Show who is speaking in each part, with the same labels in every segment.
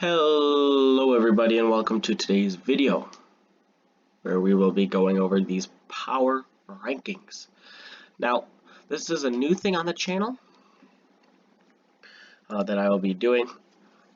Speaker 1: Hello everybody and welcome to today's video where we will be going over these power rankings. Now, this is a new thing on the channel that I will be doing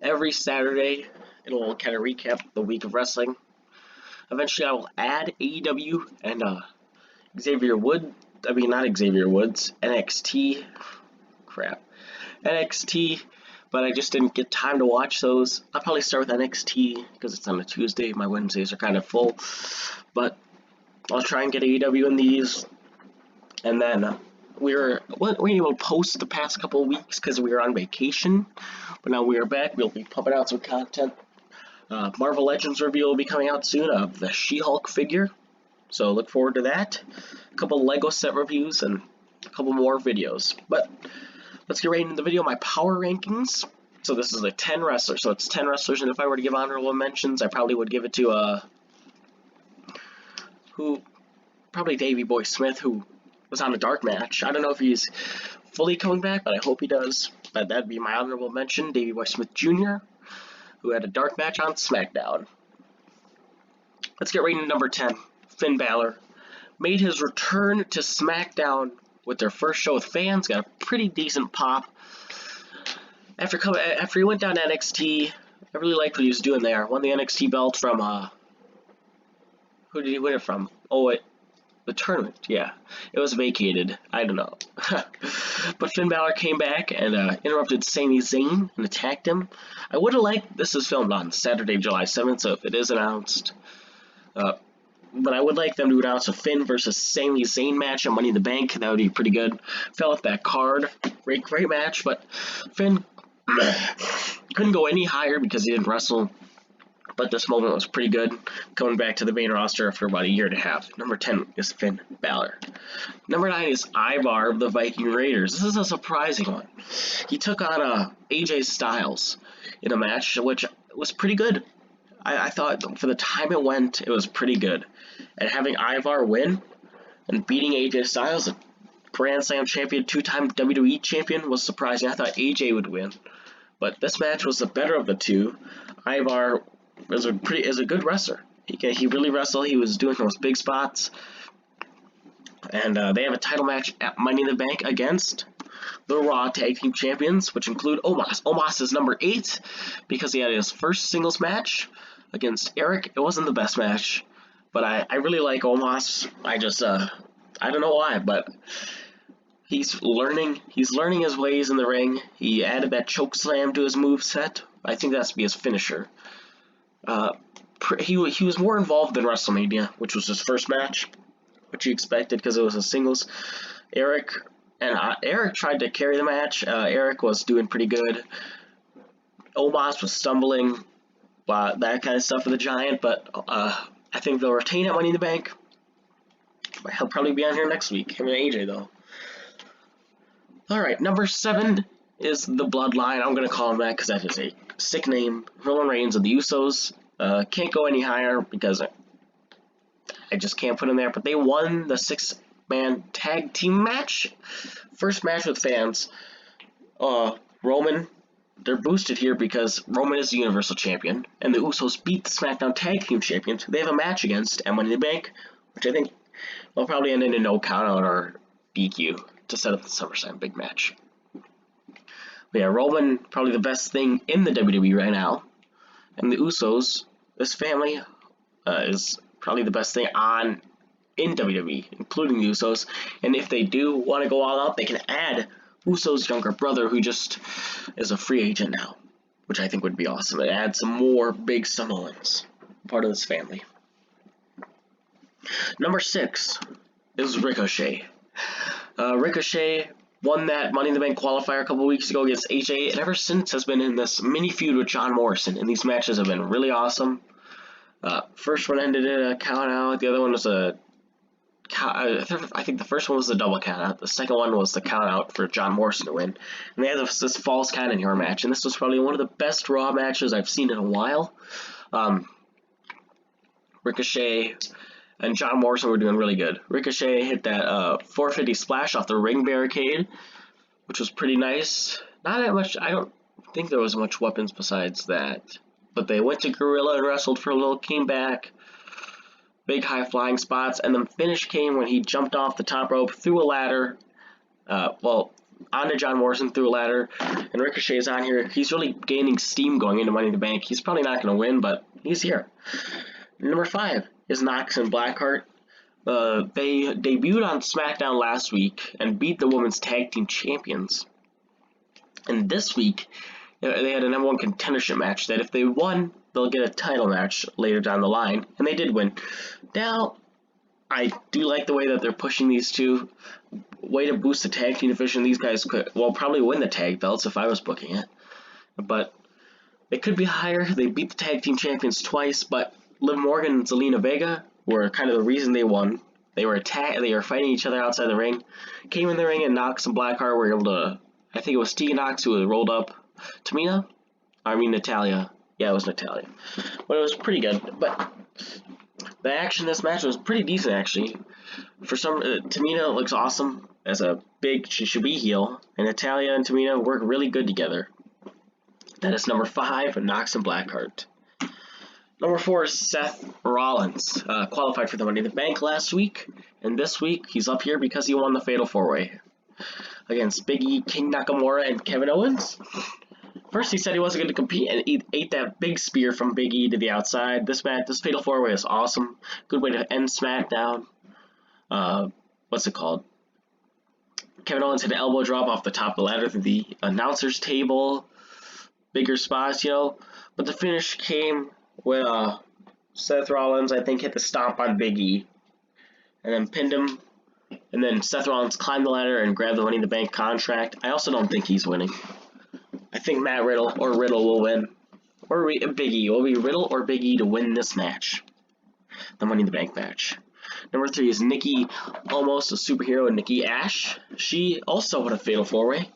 Speaker 1: every Saturday. It'll kind of recap the week of wrestling. Eventually I will add AEW and Xavier Woods, not Xavier Woods, NXT, but I just didn't get time to watch those. I'll probably start with NXT because it's on a Tuesday. My Wednesdays are kind of full, but I'll try and get AEW in these. And then we were able to post the past couple of weeks because we were on vacation, but now we are back. We'll be pumping out some content. Marvel Legends review will be coming out soon of the She-Hulk figure, so look forward to that. A couple Lego set reviews and a couple more videos. But let's get right into the video. My power rankings. So this is like 10 wrestlers. So it's 10 wrestlers, and if I were to give honorable mentions, I probably would give it to probably Davey Boy Smith, who was on a dark match. I don't know if he's fully coming back, but I hope he does. But that'd be my honorable mention, Davey Boy Smith Jr., who had a dark match on SmackDown. Let's get right into number 10. Finn Balor made his return to SmackDown with their first show with fans. Got a pretty decent pop. After he went down to NXT, I really liked what he was doing there. Won the NXT belt from who did he win it from? Oh, the tournament. Yeah, it was vacated. I don't know. But Finn Balor came back and interrupted Sami Zayn and attacked him. I would have liked. This is filmed on Saturday, July 7th, so if it is announced. But I would like them to announce a Finn versus Sami Zayn match at Money in the Bank. That would be pretty good. Fell off that card. Great match, but Finn couldn't go any higher because he didn't wrestle. But this moment was pretty good, coming back to the main roster after about a year and a half. Number 10 is Finn Balor. Number 9 is Ivar of the Viking Raiders. This is a surprising one. He took on AJ Styles in a match, which was pretty good. I thought for the time it went, it was pretty good. And having Ivar win and beating AJ Styles, a Grand Slam champion, two-time WWE champion, was surprising. I thought AJ would win. But this match was the better of the two. Ivar is a good wrestler. He really wrestled. He was doing those big spots. And they have a title match at Money in the Bank against the Raw Tag Team Champions, which include Omos. Omos is number 8 because he had his first singles match against Eric. It wasn't the best match, but I really like Omos. I don't know why, but he's learning his ways in the ring. He added that choke slam to his moveset. I think that's to be his finisher. He was more involved than WrestleMania, which was his first match, which you expected because it was a singles. Eric tried to carry the match. Eric was doing pretty good. Omos was stumbling, that kind of stuff for the Giant, but I think they'll retain at Money in the Bank. He'll probably be on here next week. Him and AJ, though. Alright, number 7 is the Bloodline. I'm going to call him that because that is a sick name. Roman Reigns and the Usos. Can't go any higher because I just can't put him there. But they won the 6-man tag team match. First match with fans. Roman, they're boosted here because Roman is the Universal Champion, and the Usos beat the SmackDown Tag Team Champions, who they have a match against at Money in the Bank, which I think will probably end in a no countout or DQ to set up the SummerSlam big match. But yeah, Roman, probably the best thing in the WWE right now, and the Usos, this family, is probably the best thing in WWE, including the Usos, and if they do want to go all out, they can add Uso's younger brother, who just is a free agent now, which I think would be awesome. It adds some more big Samoans, part of this family. Number 6 is Ricochet. Ricochet won that Money in the Bank qualifier a couple weeks ago against AJ, and ever since has been in this mini feud with John Morrison, and these matches have been really awesome. First one ended in a count out, the other one was I think the first one was the double count out. The second one was the count out for John Morrison to win. And they had this false count anywhere match, and this was probably one of the best Raw matches I've seen in a while. Ricochet and John Morrison were doing really good. Ricochet hit that 450 splash off the ring barricade, which was pretty nice. Not that much. I don't think there was much weapons besides that. but they went to Gorilla and wrestled for a little, came back, big high flying spots, and the finish came when he jumped off the top rope, through a ladder, onto John Morrison, through a ladder, and Ricochet is on here. He's really gaining steam going into Money in the Bank. He's probably not going to win, but he's here. Number 5 is Knox and Blackheart. They debuted on SmackDown last week and beat the Women's Tag Team Champions. And this week, they had a number 1 contendership match that if they won, they'll get a title match later down the line. And they did win. Now, I do like the way that they're pushing these two. Way to boost the tag team division. These guys could, well, probably win the tag belts if I was booking it. But they could be higher. They beat the tag team champions twice, but Liv Morgan and Zelina Vega were kind of the reason they won. They were fighting each other outside the ring. Came in the ring, and Knox and Blackheart were able to, I think it was Tegan Knox who rolled up Natalya. Yeah, it was Natalya. But it was pretty good. But the action in this match was pretty decent, actually. For some, Tamina looks awesome as a big, she should be heel, and Natalya and Tamina work really good together. That is number 5, Knox and Blackheart. Number 4 is Seth Rollins, qualified for the Money in the Bank last week, and this week he's up here because he won the Fatal 4-Way against Big E, King Nakamura, and Kevin Owens. First he said he wasn't going to compete, and he ate that big spear from Big E to the outside. This Fatal 4-Way is awesome. Good way to end SmackDown. What's it called? Kevin Owens hit an elbow drop off the top of the ladder through the announcer's table. Bigger spots, But the finish came when Seth Rollins, I think, hit the stomp on Big E. And then pinned him. And then Seth Rollins climbed the ladder and grabbed the Money in the Bank contract. I also don't think he's winning. I think Matt Riddle will win. Or Big E. It will be Riddle or Big E to win this match. The Money in the Bank match. Number 3 is Nikki, almost a superhero, Nikki Ash. She also won a Fatal 4-Way.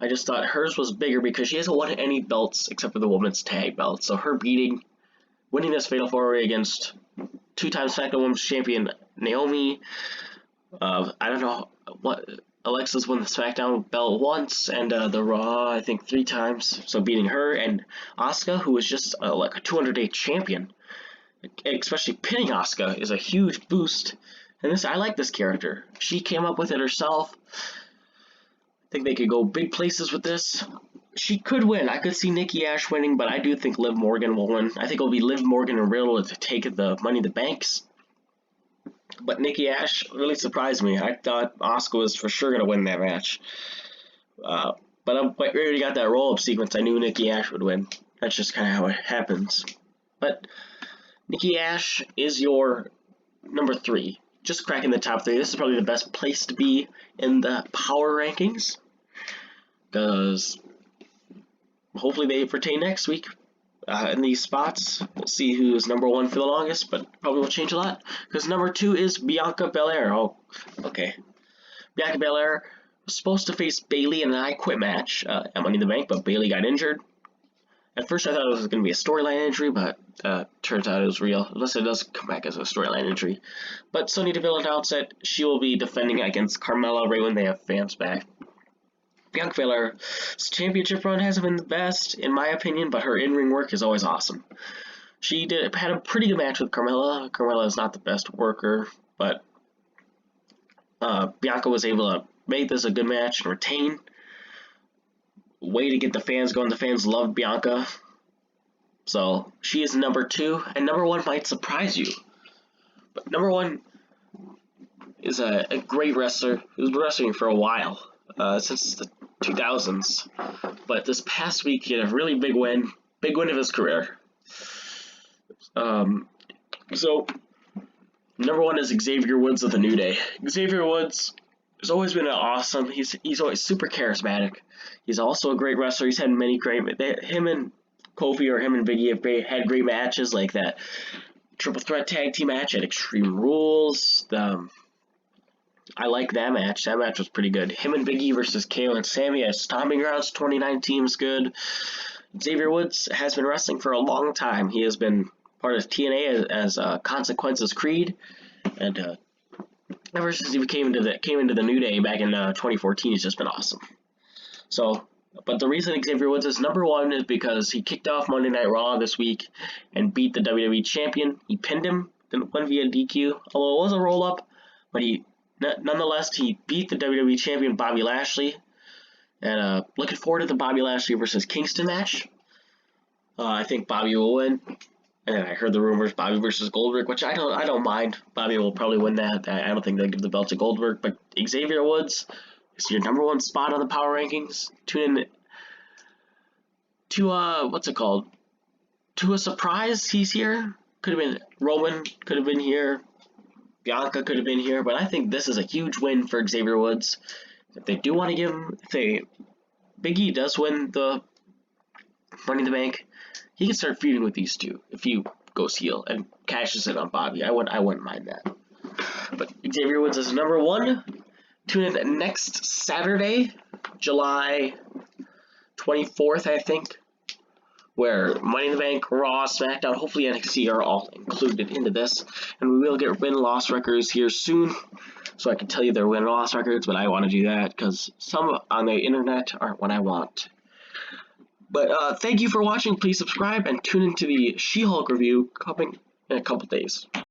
Speaker 1: I just thought hers was bigger because she hasn't won any belts except for the Women's Tag belt. So her winning this Fatal 4-Way against 2-time SmackDown Women's Champion Naomi. I don't know what, Alexa's won the SmackDown belt once, and the Raw, I think, 3 times. So beating her and Asuka, who was just like a 200-day champion. Especially pinning Asuka is a huge boost. And I like this character. She came up with it herself. I think they could go big places with this. She could win. I could see Nikki Ash winning, but I do think Liv Morgan will win. I think it'll be Liv Morgan and Riddle to take the Money in the Banks. But Nikki Ash really surprised me. I thought Asuka was for sure going to win that match. But we already got that roll-up sequence. I knew Nikki Ash would win. That's just kind of how it happens. But Nikki Ash is your number 3. Just cracking the top 3. This is probably the best place to be in the power rankings. Because hopefully they retain next week in these spots. We'll see who's number 1 for the longest, but probably will change a lot. Because number 2 is Bianca Belair. Oh, okay. Bianca Belair was supposed to face Bayley in an I Quit match at Money in the Bank, but Bayley got injured. At first I thought it was going to be a storyline injury, but turns out it was real, unless it does come back as a storyline injury. But Sonya Deville announced that she will be defending against Carmella right when they have fans back. Bianca Belair's championship run hasn't been the best, in my opinion, but her in-ring work is always awesome. She had a pretty good match with Carmella. Carmella is not the best worker, but Bianca was able to make this a good match and retain. Way to get the fans going. The fans love Bianca. So she is number 2, and number 1 might surprise you. But number 1 is a great wrestler who's been wrestling for a while, since the 2000s. But this past week he had a really big win of his career. So number 1 is Xavier Woods of the New Day. Xavier Woods has always been awesome. He's always super charismatic. He's also a great wrestler. He's had many great. Him and Kofi or him and Big E have had great matches, like that triple threat tag team match at Extreme Rules. I like that match. That match was pretty good. Him and Big E versus KO and Sammy at Stomping Grounds 2019 was good. Xavier Woods has been wrestling for a long time. He has been part of TNA as Consequences Creed, and ever since he came into the New Day back in 2014, he's just been awesome. So But the reason Xavier Woods is number one is because he kicked off Monday Night Raw this week and beat the WWE Champion. He pinned him, didn't win via DQ, although it was a roll-up, but nonetheless, he beat the WWE Champion Bobby Lashley. And looking forward to the Bobby Lashley versus Kingston match. I think Bobby will win. And I heard the rumors Bobby versus Goldberg, which I don't mind. Bobby will probably win that. I don't think they'll give the belt to Goldberg, but Xavier Woods is your number one spot on the power rankings. Tune in to what's it called? To a surprise, he's here. Could have been Roman, could have been here. Bianca could have been here, but I think this is a huge win for Xavier Woods. If they do want to give him, if Big E does win the Money in the Bank, he can start feuding with these two if he goes heel and cashes in on Bobby. I wouldn't mind that. But Xavier Woods is number one. Tune in next Saturday, July 24th, I think, where Money in the Bank, Raw, SmackDown, hopefully NXT are all included into this. And we will get win-loss records here soon, so I can tell you their win-loss records, but I want to do that because some on the internet aren't what I want. But thank you for watching. Please subscribe and tune into the She-Hulk review coming in a couple days.